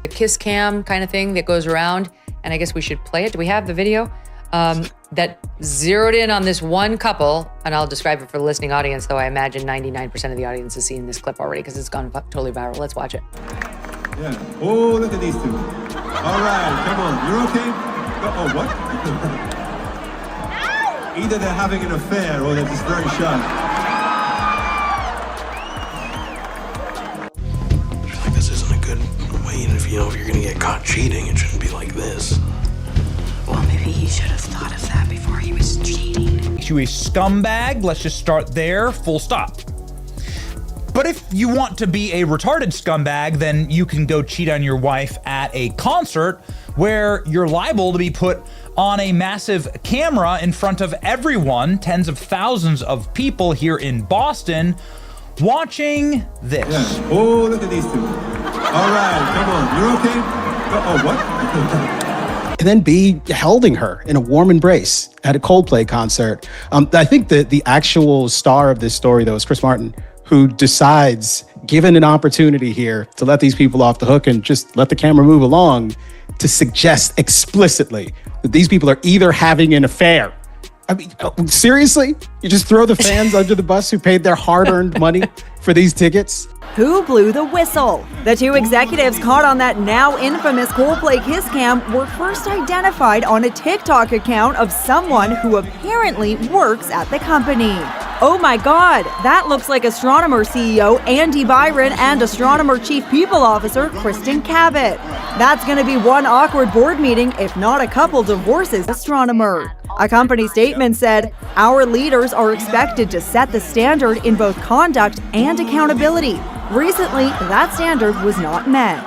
the kiss cam kind of thing that goes around, and I guess we should play it. Do we have the video? That zeroed in on this one couple, and I'll describe it for the listening audience, though I imagine 99% of the audience has seen this clip already because it's gone totally viral. Let's watch it. Yeah. Oh, look at these two. All right, come on. You're okay? Oh, what? Either they're having an affair or they're just very shy. I feel like this isn't a good way, and if you're gonna get caught cheating, it shouldn't be like this. Well, maybe he should have thought of that before he was cheating. Makes you a scumbag. Let's just start there, full stop. But if you want to be a retarded scumbag, then you can go cheat on your wife at a concert where you're liable to be put on a massive camera in front of everyone, tens of thousands of people here in Boston, watching this. Yeah. Oh, look at these two. All right, come on. You're okay? Oh, what? And then be holding her in a warm embrace at a Coldplay concert. I think that the actual star of this story, though, is Chris Martin, who decides, given an opportunity here, to let these people off the hook and just let the camera move along, to suggest explicitly that these people are either having an affair. I mean, seriously? You just throw the fans under the bus who paid their hard-earned money for these tickets? Who blew the whistle? The two executives caught on that now infamous Coldplay kiss cam were first identified on a TikTok account of someone who apparently works at the company. Oh my God, that looks like Astronomer CEO Andy Byron and Astronomer Chief People Officer Kristen Cabot. That's going to be one awkward board meeting, if not a couple divorces. Astronomer. A company statement said, "Our leaders are expected to set the standard in both conduct and accountability. Recently, that standard was not met."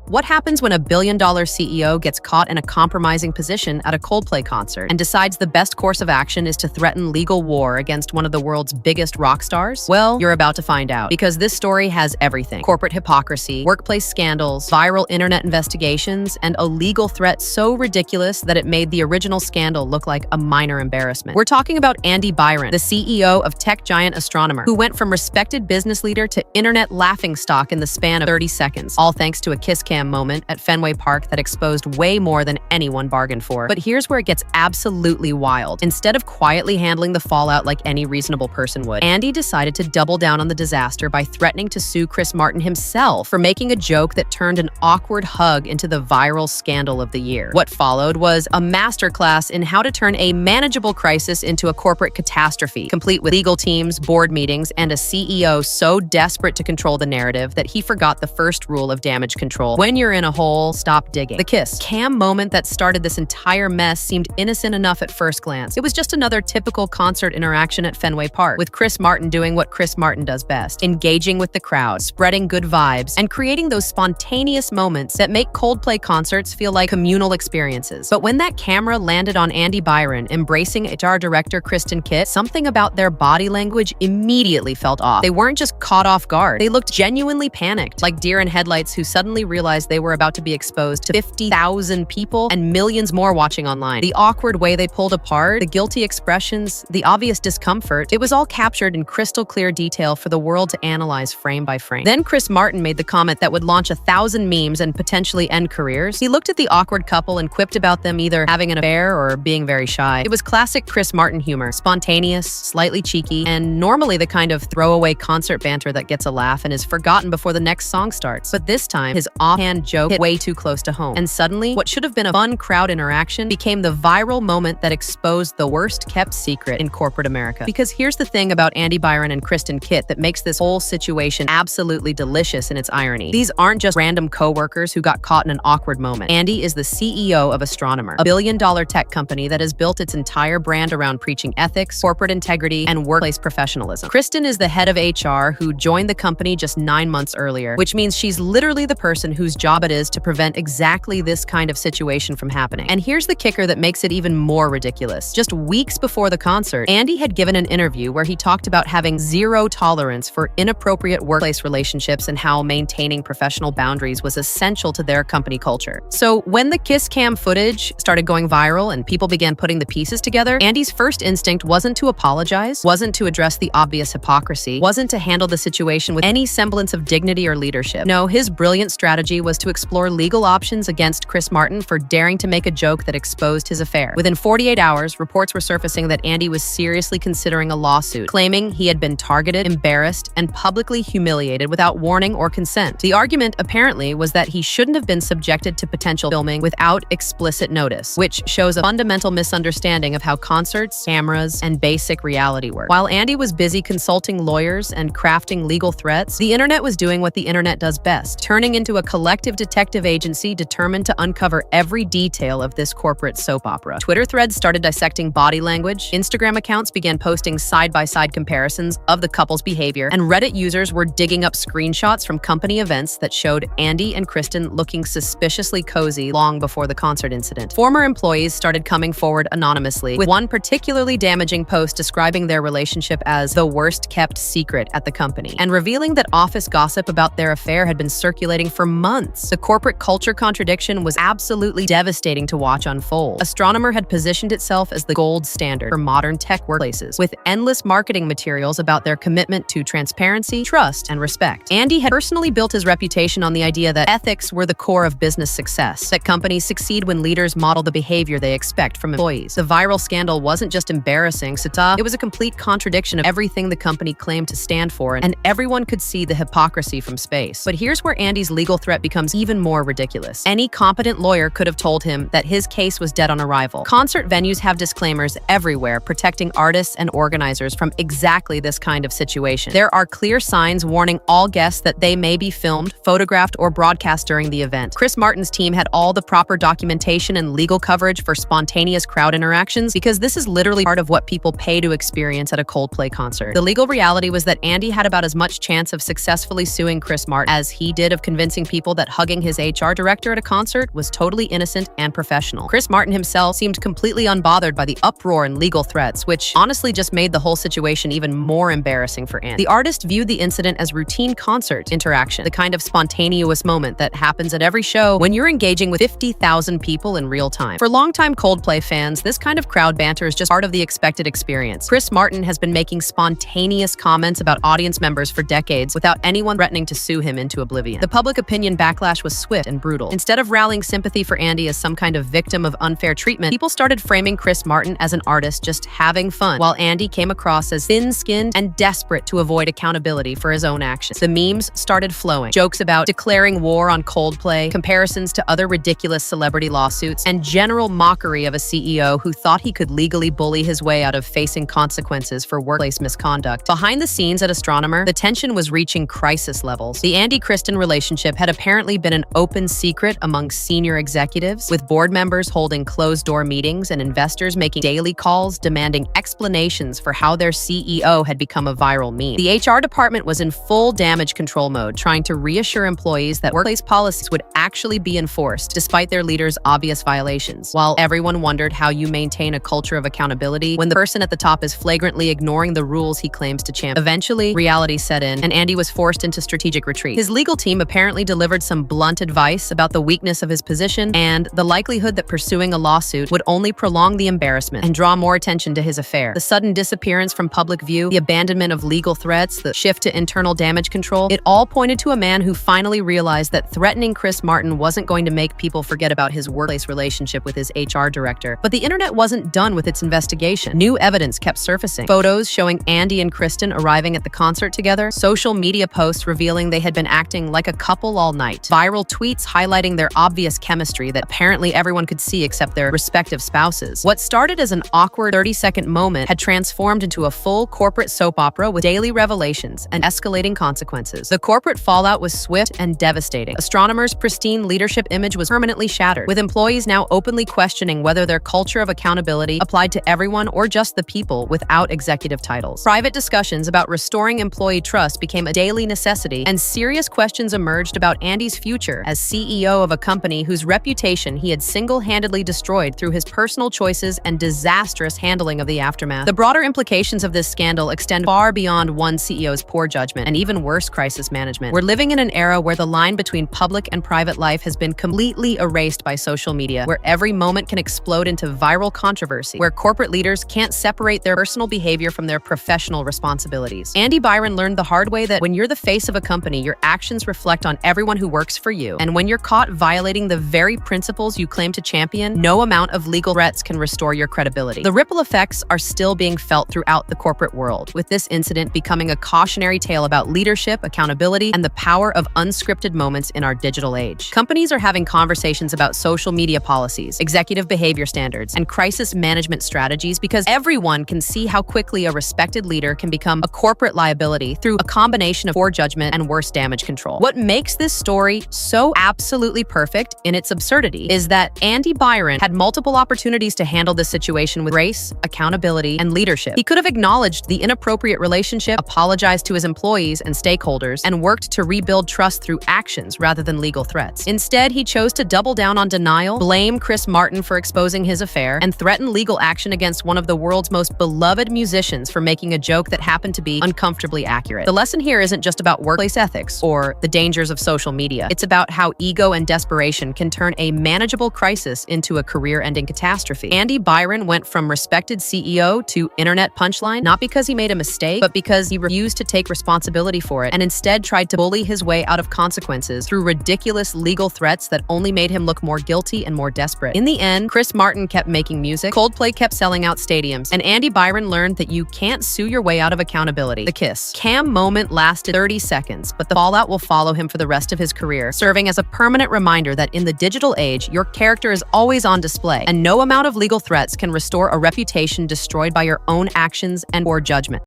What happens when a billion-dollar CEO gets caught in a compromising position at a Coldplay concert and decides the best course of action is to threaten legal war against one of the world's biggest rock stars? Well, you're about to find out, because this story has everything. Corporate hypocrisy, workplace scandals, viral internet investigations, and a legal threat so ridiculous that it made the original scandal look like a minor embarrassment. We're talking about Andy Byron, the CEO of tech giant Astronomer, who went from respected business leader to internet laughingstock in the span of 30 seconds, all thanks to a kiss cam moment at Fenway Park that exposed way more than anyone bargained for. But here's where it gets absolutely wild. Instead of quietly handling the fallout like any reasonable person would, Andy decided to double down on the disaster by threatening to sue Chris Martin himself for making a joke that turned an awkward hug into the viral scandal of the year. What followed was a masterclass in how to turn a manageable crisis into a corporate catastrophe, complete with legal teams, board meetings, and a CEO so desperate to control the narrative that he forgot the first rule of damage control. When you're in a hole, stop digging. The kiss cam moment that started this entire mess seemed innocent enough at first glance. It was just another typical concert interaction at Fenway Park, with Chris Martin doing what Chris Martin does best, engaging with the crowd, spreading good vibes, and creating those spontaneous moments that make Coldplay concerts feel like communal experiences. But when that camera landed on Andy Byron embracing HR director Kristen Kitt, something about their body language immediately felt off. They weren't just caught off guard. They looked genuinely panicked, like deer in headlights who suddenly realized they were about to be exposed to 50,000 people and millions more watching online. The awkward way they pulled apart, the guilty expressions, the obvious discomfort, it was all captured in crystal clear detail for the world to analyze frame by frame. Then Chris Martin made the comment that would launch 1,000 memes and potentially end careers. He looked at the awkward couple and quipped about them either having an affair or being very shy. It was classic Chris Martin humor, spontaneous, slightly cheeky, and normally the kind of throwaway concert banter that gets a laugh and is forgotten before the next song starts. But this time, his offhand joke hit way too close to home. And suddenly, what should have been a fun crowd interaction became the viral moment that exposed the worst-kept secret in corporate America. Because here's the thing about Andy Byron and Kristen Kitt that makes this whole situation absolutely delicious in its irony. These aren't just random co-workers who got caught in an awkward moment. Andy is the CEO of Astronomer, a billion-dollar tech company that has built its entire brand around preaching ethics, corporate integrity, and workplace professionalism. Kristen is the head of HR who joined the company just 9 months earlier, which means she's literally the person whose job it is to prevent exactly this kind of situation from happening. And here's the kicker that makes it even more ridiculous. Just weeks before the concert, Andy had given an interview where he talked about having zero tolerance for inappropriate workplace relationships and how maintaining professional boundaries was essential to their company culture. So when the kiss cam footage started going viral and people began putting the pieces together, Andy's first instinct wasn't to apologize, wasn't to address the obvious hypocrisy, wasn't to handle the situation with any semblance of dignity or leadership. No, his brilliant strategy was to explore legal options against Chris Martin for daring to make a joke that exposed his affair. Within 48 hours, reports were surfacing that Andy was seriously considering a lawsuit, claiming he had been targeted, embarrassed, and publicly humiliated without warning or consent. The argument, apparently, was that he shouldn't have been subjected to potential filming without explicit notice, which shows a fundamental misunderstanding of how concerts, cameras, and basic reality work. While Andy was busy consulting lawyers and crafting legal threats, the internet was doing what the internet does best, turning into a collective detective agency determined to uncover every detail of this corporate soap opera. Twitter threads started dissecting body language, Instagram accounts began posting side-by-side comparisons of the couple's behavior, and Reddit users were digging up screenshots from company events that showed Andy and Kristen looking suspiciously cozy long before the concert incident. Former employees started coming forward anonymously, with one particularly damaging post describing their relationship as the worst-kept secret at the company, and revealing that office gossip about their affair had been circulating for months. The corporate culture contradiction was absolutely devastating to watch unfold. Astronomer had positioned itself as the gold standard for modern tech workplaces, with endless marketing materials about their commitment to transparency, trust, and respect. Andy had personally built his reputation on the idea that ethics were the core of business success, that companies succeed when leaders model the behavior they expect from employees. The viral scandal wasn't just embarrassing, it was a complete contradiction of everything the company claimed to stand for, and everyone could see the hypocrisy from space. But here's where Andy's legal threat becomes even more ridiculous. Any competent lawyer could have told him that his case was dead on arrival. Concert venues have disclaimers everywhere protecting artists and organizers from exactly this kind of situation. There are clear signs warning all guests that they may be filmed, photographed, or broadcast during the event. Chris Martin's team had all the proper documentation and legal coverage for spontaneous crowd interactions, because this is literally part of what people pay to experience at a Coldplay concert. The legal reality was that Andy had about as much chance of successfully suing Chris Martin as he did of convincing people that hugging his HR director at a concert was totally innocent and professional. Chris Martin himself seemed completely unbothered by the uproar and legal threats, which honestly just made the whole situation even more embarrassing for Andy. The artist viewed the incident as routine concert interaction, the kind of spontaneous moment that happens at every show when you're engaging with 50,000 people in real time. For longtime Coldplay fans, this kind of crowd banter is just part of the expected experience. Chris Martin has been making spontaneous comments about audience members for decades without anyone threatening to sue him into oblivion. The public opinion backlash was swift and brutal. Instead of rallying sympathy for Andy as some kind of victim of unfair treatment, people started framing Chris Martin as an artist just having fun, while Andy came across as thin-skinned and desperate to avoid accountability for his own actions. The memes started flowing. Jokes about declaring war on Coldplay, comparisons to other ridiculous celebrity lawsuits, and general mockery of a CEO who thought he could legally bully his way out of facing consequences for workplace misconduct. Behind the scenes at Astronomer, the tension was reaching crisis levels. The Andy-Kristen relationship had apparently been an open secret among senior executives, with board members holding closed-door meetings and investors making daily calls demanding explanations for how their CEO had become a viral meme. The HR department was in full damage control mode, trying to reassure employees that workplace policies would actually be enforced, despite their leaders' obvious violations. While everyone wondered how you maintain a culture of accountability when the person at the top is flagrantly ignoring the rules he claims to champion. Eventually, reality set in, and Andy was forced into strategic retreat. His legal team apparently delivered some blunt advice about the weakness of his position and the likelihood that pursuing a lawsuit would only prolong the embarrassment and draw more attention to his affair. The sudden disappearance from public view, the abandonment of legal threats, the shift to internal damage control, it all pointed to a man who finally realized that threatening Chris Martin wasn't going to make people forget about his workplace relationship with his HR director. But the internet wasn't done with its investigation. New evidence kept surfacing. Photos showing Andy and Kristen arriving at the concert together, social media posts revealing they had been acting like a couple all night, viral tweets highlighting their obvious chemistry that apparently everyone could see except their respective spouses. What started as an awkward 30-second moment had transformed into a full corporate soap opera with daily revelations and escalating consequences. The corporate fallout was swift and devastating. Astronomer's pristine leadership image was permanently shattered, with employees now openly questioning whether their culture of accountability applied to everyone or just the people without executive titles. Private discussions about restoring employee trust became a daily necessity, and serious questions emerged about Andy's future as CEO of a company whose reputation he had single-handedly destroyed through his personal choices and disastrous handling of the aftermath. The broader implications of this scandal extend far beyond one CEO's poor judgment and even worse crisis management. We're living in an era where the line between public and private life has been completely erased by social media, where every moment can explode into viral controversy, where corporate leaders can't separate their personal behavior from their professional responsibilities. Andy Byron learned the hard way that when you're the face of a company, your actions reflect on everyone who works for you. And when you're caught violating the very principles you claim to champion, no amount of legal threats can restore your credibility. The ripple effects are still being felt throughout the corporate world, with this incident becoming a cautionary tale about leadership, accountability, and the power of unscripted moments in our digital age. Companies are having conversations about social media policies, executive behavior standards, and crisis management strategies because everyone can see how quickly a respected leader can become a corporate liability through a combination of poor judgment and worse damage control. What makes this story so absolutely perfect in its absurdity is that Andy Byron had multiple opportunities to handle this situation with grace, accountability, and leadership. He could have acknowledged the inappropriate relationship, apologized to his employees and stakeholders, and worked to rebuild trust through actions rather than legal threats. Instead, he chose to double down on denial, blame Chris Martin for exposing his affair, and threaten legal action against one of the world's most beloved musicians for making a joke that happened to be uncomfortably accurate. The lesson here isn't just about workplace ethics or the dangers of social media. It's about how ego and desperation can turn a manageable crisis into a career-ending catastrophe. Andy Byron went from respected CEO to internet punchline, not because he made a mistake, but because he refused to take responsibility for it and instead tried to bully his way out of consequences through ridiculous legal threats that only made him look more guilty and more desperate. In the end, Chris Martin kept making music, Coldplay kept selling out stadiums, and Andy Byron learned that you can't sue your way out of accountability. The kiss cam moment lasted 30 seconds, but the fallout will follow him for the rest of his career, serving as a permanent reminder that in the digital age, your character is always on display, and no amount of legal threats can restore a reputation destroyed by your own actions and poor judgment.